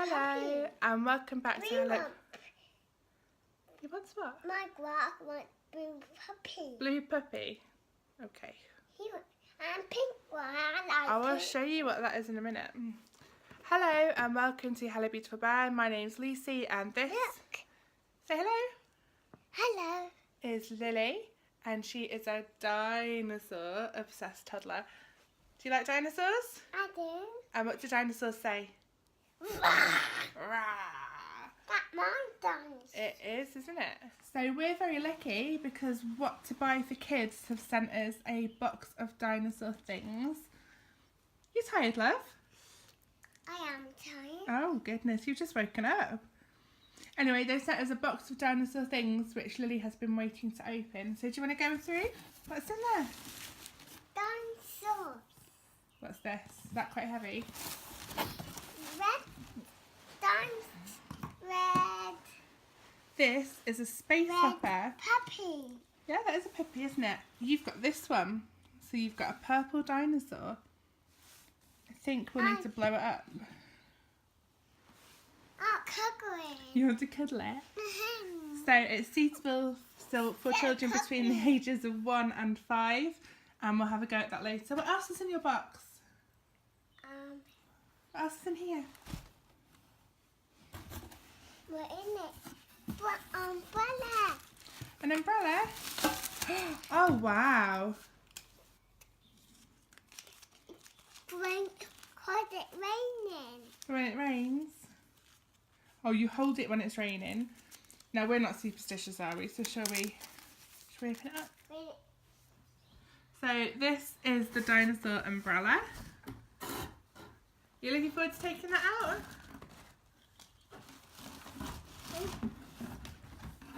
Hello, and welcome back to Hello. You want what? My grass wants blue puppy. Blue puppy. Okay. And pink one. I will show you what that is in a minute. Hello, and welcome to Hello Beautiful Bear. My name's Lucy, and this. Look. Say hello. Hello. Is Lily, and she is a dinosaur obsessed toddler. Do you like dinosaurs? I do. And what do dinosaurs say? Rah. Rah. That's my dinosaur. It is, isn't it? So we're very lucky because What to Buy for Kids have sent us a box of dinosaur things. You tired, love? I am tired. Oh goodness, you've just woken up. Anyway, they sent us a box of dinosaur things which Lily has been waiting to open. So do you want to go through? What's in there? Dinosaurs. What's this? Is that quite heavy? Red. Dinosaur. Red. This is a space Red hopper. puppy. Yeah, that is a puppy, isn't it? You've got this one. So you've got a purple dinosaur. I think we'll need to blow it up. Oh, cuddling. You want to cuddle it? So it's suitable still for children between the ages of 1 and 5. And we'll have a go at that later. What else is in your box? What else is in here? What in it? What umbrella? An umbrella? Oh wow. Cause it's raining. When it rains. Oh, you hold it when it's raining. Now we're not superstitious, are we? So shall we open it up? So this is the dinosaur umbrella. You looking forward to taking that out?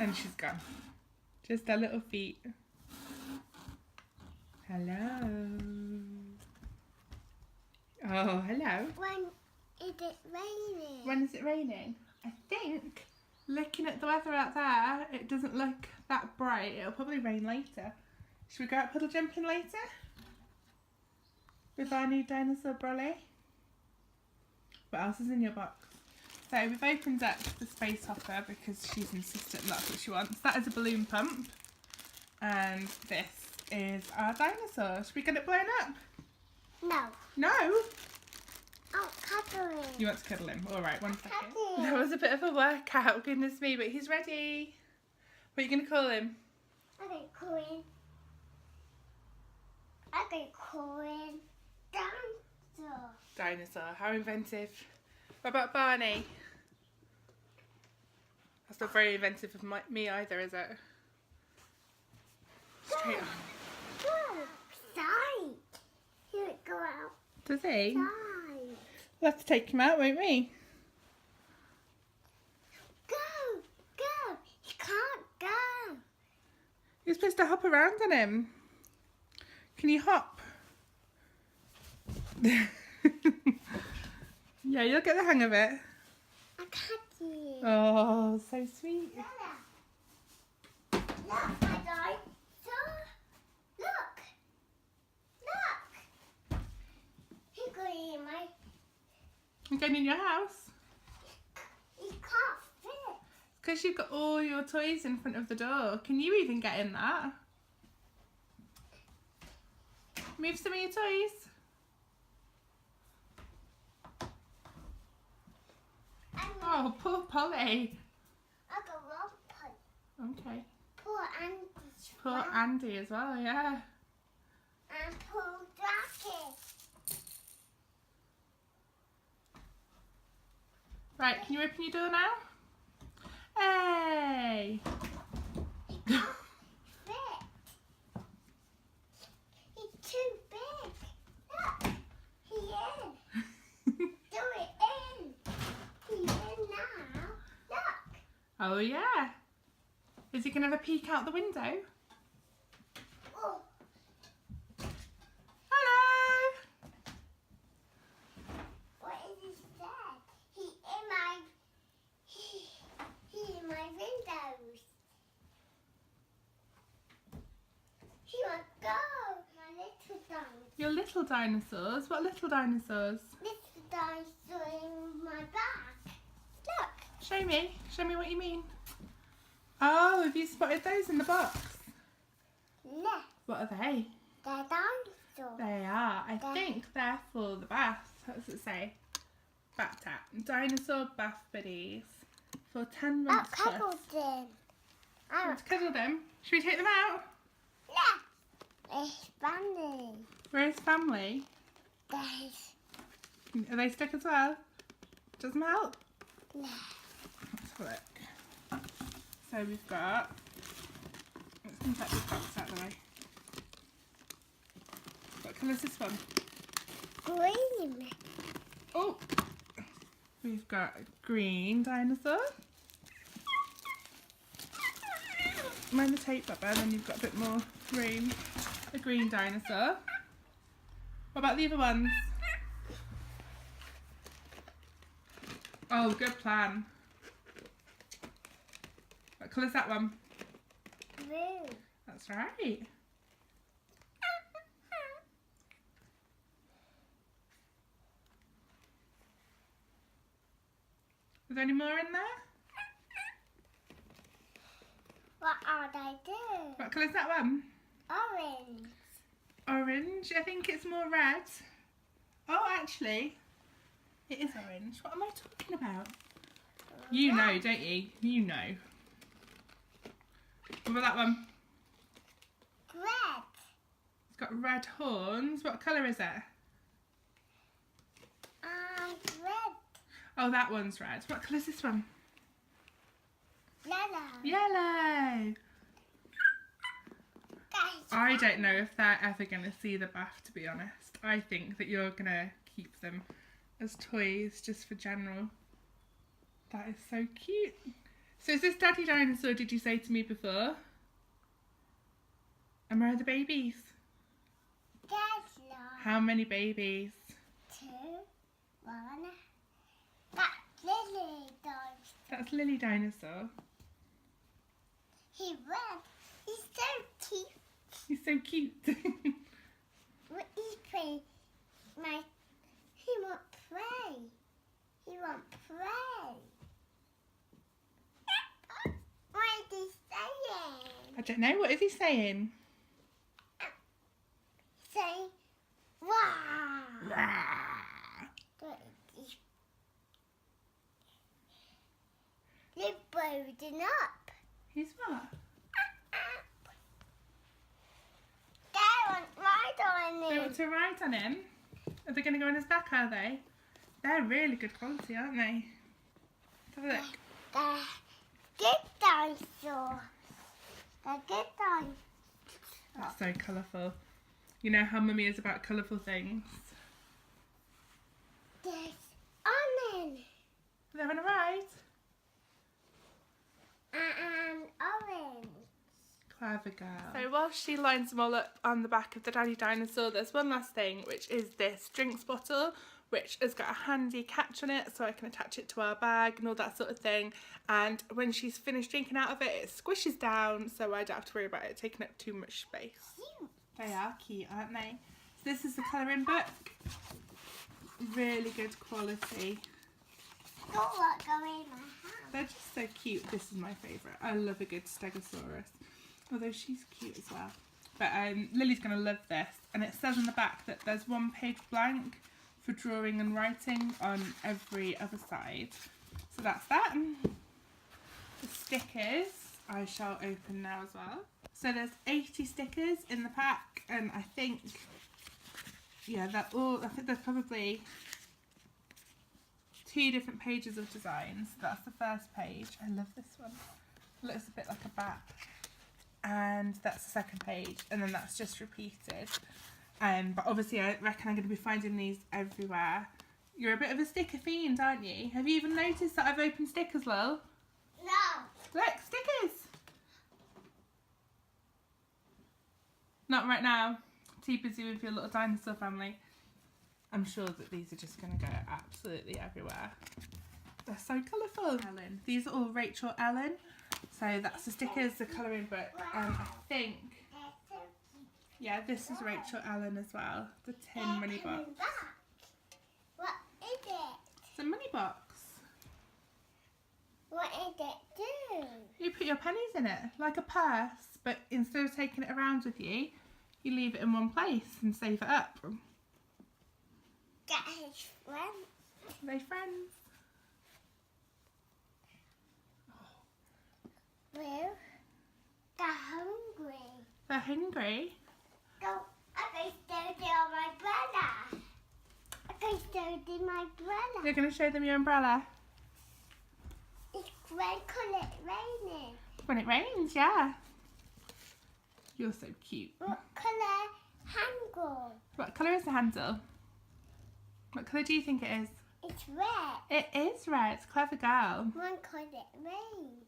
And she's gone. Just her little feet. Hello. Oh, hello. When is it raining? When is it raining? I think, looking at the weather out there, it doesn't look that bright. It'll probably rain later. Should we go out puddle jumping later? With our new dinosaur brolly? What else is in your box? So we've opened up the space hopper because she's insistent that's what she wants. That is a balloon pump. And this is our dinosaur. Should we get it blown up? No. No? Oh, cuddling. You want to cuddle him? Alright, 1 second. Cuddling. That was a bit of a workout, goodness me, but he's ready. What are you going to call him? I'm going to call him. I'm going to call him Dinosaur. Dinosaur. How inventive. What about Barney? That's not very inventive of me either, is it? Straight on. Go. Side. Here it go out. Does he? Side. We'll have to take him out, won't we? Go. Go. He can't go. You're supposed to hop around on him. Can you hop? Yeah, you'll get the hang of it. I can't see it. Oh, so sweet. Look, my dinosaur. Look. Look. He's going in my... I'm going in your house. He can't fit. Because you've got all your toys in front of the door. Can you even get in that? Move some of your toys. Oh, poor Polly. I got one point. Okay. Poor Andy. Poor Andy as well, yeah. And poor Jackie. Right, can you open your door now? Hey! He can't fit. He's too big. Look. He in. Do it in. He's in now. Look. Oh yeah. Is he going to have a peek out the window? Oh. Hello! What is he said? He in my... He in my windows. He wants to go. My little dinosaur. Your little dinosaurs? What little dinosaurs? Little dinosaur in my back. Show me. Show me what you mean. Oh, have you spotted those in the box? No, What are they? they're dinosaurs. They are. I think they're for the bath. What does it say? Bath tap. Dinosaur bath buddies. For 10 months I've cuddled plus. them. Let's cuddle them. Should we take them out? Yeah. It's funny. Where's family? There's Are they stuck as well? Does them help? no. Let's have a look. So we've got... Let's move that big box out of the way. What colour is this one? Green. Oh! We've got a green dinosaur. Mind the tape up there, then you've got a bit more room. A green dinosaur. What about the other ones? Oh, good plan. What colour's that one? Blue. That's right. Is there any more in there? What are they doing? What colour's that one? Orange. Orange. I think it's more red. Oh, actually, it is orange. What am I talking about? You know, don't you? You know. What about that one? Red. It's got red horns. What colour is it? Red. Oh, that one's red. What colour is this one? Yellow. Yellow. Guys. I don't know if they're ever going to see the bath, to be honest. I think that you're going to keep them as toys just for general. That is so cute. So is this Daddy Dinosaur, did you say to me before? And where are the babies? There's no. How many babies? 2, 1. That's Lily dinosaur. That's Lily Dinosaur. He red. He's so cute. He's so cute. He's play. He won't play. He won't play. What is he saying? I don't know, what is he saying? Say, wow. They're boarding up. He's what? They want ride on They him. want to ride on him? Are they going to go on his back, are they? They're really good quality, aren't they? Let's have a look. They're good dinosaurs. They're good dinosaurs. That's so colourful. You know how Mummy is about colourful things. There's onion Are they having a ride? and orange. Clever girl. So while she lines them all up on the back of the Daddy Dinosaur, there's one last thing, which is this drinks bottle, which has got a handy catch on it so I can attach it to our bag and all that sort of thing. And when she's finished drinking out of it, it squishes down so I don't have to worry about it taking up too much space. Cute. They are cute, aren't they? So this is the colouring book. Really good quality. Got what going in my house. They're just so cute. This is my favourite. I love a good Stegosaurus. Although she's cute as well. But Lily's going to love this. And it says on the back that there's one page blank for drawing and writing on every other side. So that's that. The stickers I shall open now as well. So there's 80 stickers in the pack. And I think, yeah, I think there's probably 2 different pages of designs. That's the first page. I love this one. It looks a bit like a bat. And that's the second page, and then that's just repeated. But obviously I reckon I'm going to be finding these everywhere. You're a bit of a sticker fiend, aren't you? Have you even noticed that I've opened stickers, Lil? No. Look, stickers! Not right now. Too busy with your little dinosaur family. I'm sure that these are just going to go absolutely everywhere. They're so colourful. Ellen. These are all Rachel Ellen. So that's the stickers, the colouring book, and I think, They're so cute. yeah, this is Rachel Ellen as well. The tin They're money box. coming back. What is it? It's a money box. What did it do? You put your pennies in it, like a purse, but instead of taking it around with you, you leave it in one place and save it up. Get his friend. Are they friends? Well, they're hungry. They're hungry. So I can show them my brother. I can show them my brother. You're going to show them your umbrella? It's red colour raining. When it rains, yeah. You're so cute. What colour handle? What colour is the handle? What colour do you think it is? It's red. It is red. Clever girl. One colour rains.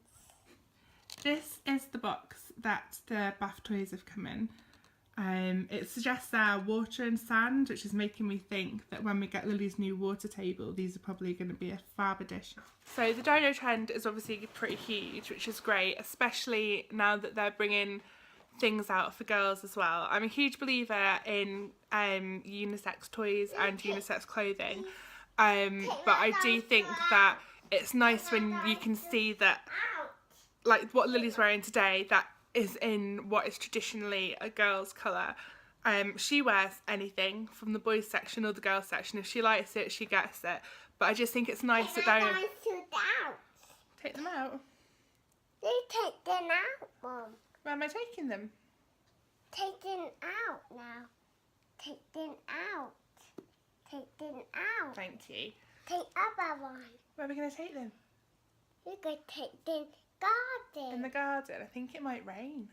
This is the box that the bath toys have come in. It suggests water and sand, which is making me think that when we get Lily's new water table, these are probably going to be a fab addition. So the dino trend is obviously pretty huge, which is great, especially now that they're bringing things out for girls as well. I'm a huge believer in unisex toys and unisex clothing, but I do think that it's nice when you can see that, like what Lily's wearing today, that is in what is traditionally a girl's colour. She wears anything from the boys section or the girls section. If she likes it, she gets it. But I just think it's nice that they're... Take them out? They take them out, Mum. Where am I taking them? Take them out now. Take them out. Take them out. Thank you. Take other one. Where are we going to take them? We're going to take them garden. In the garden. I think it might rain.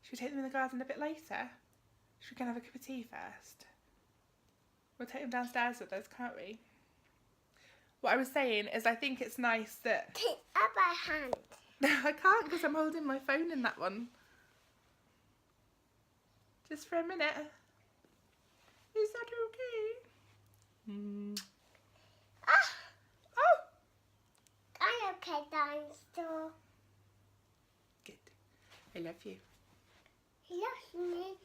Should we take them in the garden a bit later? Should we go and have a cup of tea first? We'll take them downstairs with us, can't we? What I was saying is I think it's nice that... Take other hand. I can't because I'm holding my phone in that one. Just for a minute. Is that okay? Ah! Oh! I'm okay, Dinosaur. Good. I love you. He loves me.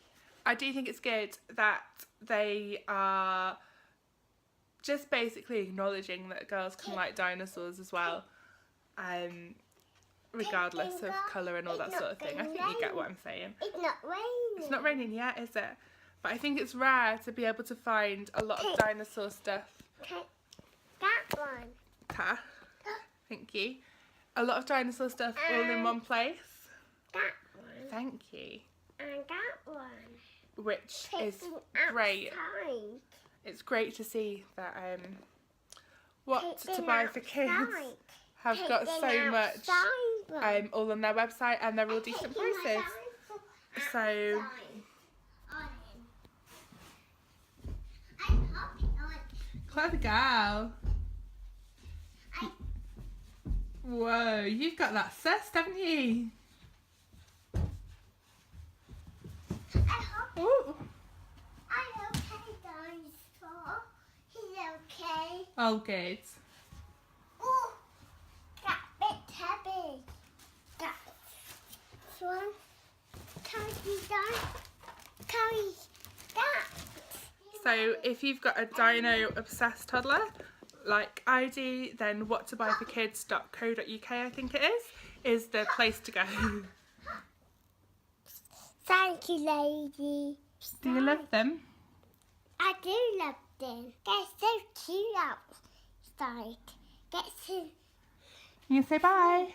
I do think it's good that they are just basically acknowledging that girls can like dinosaurs as well, regardless of colour and all that sort of thing. I think you get what I'm saying. It's not raining. It's not raining yet, is it? But I think it's rare to be able to find a lot of dinosaur stuff. Take that one. Ta. Thank you. A lot of dinosaur stuff all in one place. That one. Thank you. And that one. Which Take is them great. outside. It's great to see that what Take to them buy for kids outside. have Take got them so much outside, Mum. all on their website, and they're all Take decent them prices. So outside on him. I pop it on. clever girl. Whoa, you've got that sussed, haven't you? I hope Ooh. I'm okay, Dinosaur. He's okay. Oh, good. Oh, that bit heavy. That one. Carry that. So if you've got a dino obsessed toddler like I do, then whattoBuyForKids.co.uk, I think it is the place to go. Thank you, lady. Do you love them? I do love them. They're so cute outside. Get to You say bye.